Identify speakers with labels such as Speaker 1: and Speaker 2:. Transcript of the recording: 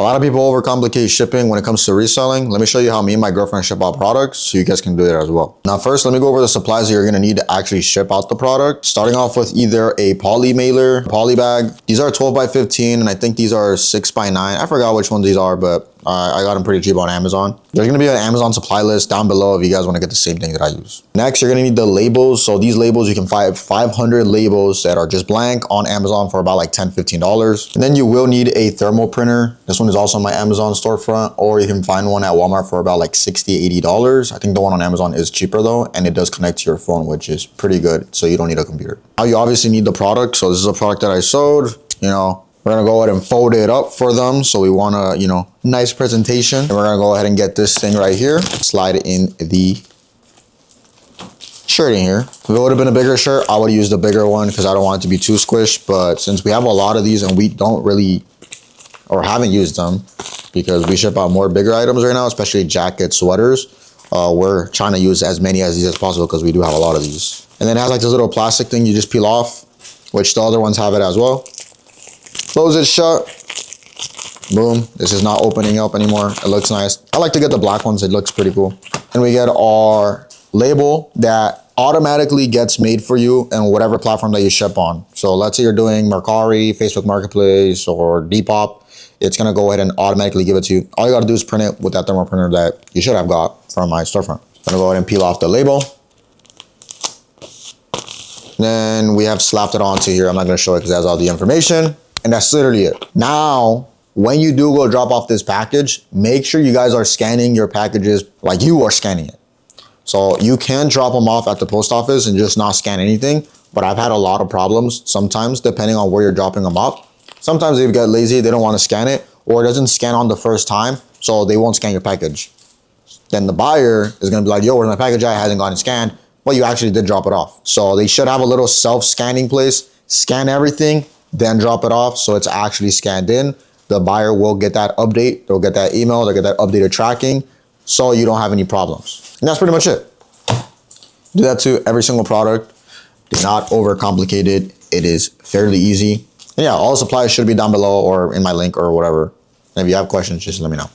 Speaker 1: A lot of people overcomplicate shipping when it comes to reselling. Let me show you how me and my girlfriend ship out products so you guys can do it as well. Now first, let me go over the supplies that you're gonna need to actually ship out the product. Starting off with either a poly mailer, poly bag. These are 12 by 15 and I think these are 6 by 9. I forgot which ones these are, but I got them pretty cheap on Amazon. There's gonna be an Amazon supply list down below if you guys wanna get the same thing that I use. Next, you're gonna need the labels. So these labels, you can find 500 labels that are just blank on Amazon for about like $10, $15. And then you will need a thermal printer. This one is also on my Amazon storefront, or you can find one at Walmart for about like $60, $80. I think the one on Amazon is cheaper though, and it does connect to your phone, which is pretty good. So you don't need a computer. Now you obviously need the product. So this is a product that I sewed, we're gonna go ahead and fold it up for them. So we want a, nice presentation. And we're gonna go ahead and get this thing right here. Slide it in the shirt in here. If it would have been a bigger shirt, I would use the bigger one because I don't want it to be too squished. But since we have a lot of these and we don't really, or haven't used them because we ship out more bigger items right now, especially jackets, sweaters, we're trying to use as many of these as possible because we do have a lot of these. And then it has like this little plastic thing you just peel off, which the other ones have it as well. Close it shut. Boom. This is not opening up anymore. It looks nice. I like to get the black ones. It looks pretty cool. And we get our label that automatically gets made for you in whatever platform that you ship on. So let's say you're doing Mercari, Facebook Marketplace, or Depop. It's going to go ahead and automatically give it to you. All you got to do is print it with that thermal printer that you should have got from my storefront. I'm going to go ahead and peel off the label. Then we have slapped it onto here. I'm not going to show it because it has all the information. And that's literally it. Now, when you do go drop off this package, make sure you guys are scanning your packages like you are scanning it. So you can drop them off at the post office and just not scan anything. But I've had a lot of problems sometimes depending on where you're dropping them off. Sometimes they get lazy, they don't want to scan it, or it doesn't scan on the first time, so they won't scan your package. Then the buyer is going to be like, yo, where's my package at? It hasn't gotten scanned. Well, you actually did drop it off. So they should have a little self-scanning place, scan everything, then drop it off so it's actually scanned in. The buyer will get that update, they'll get that email, they'll get that updated tracking, so you don't have any problems. And that's pretty much it. Do that to every single product. Do not overcomplicate it. It is fairly easy. And yeah, all supplies should be down below or in my link or whatever. And if you have questions, just let me know.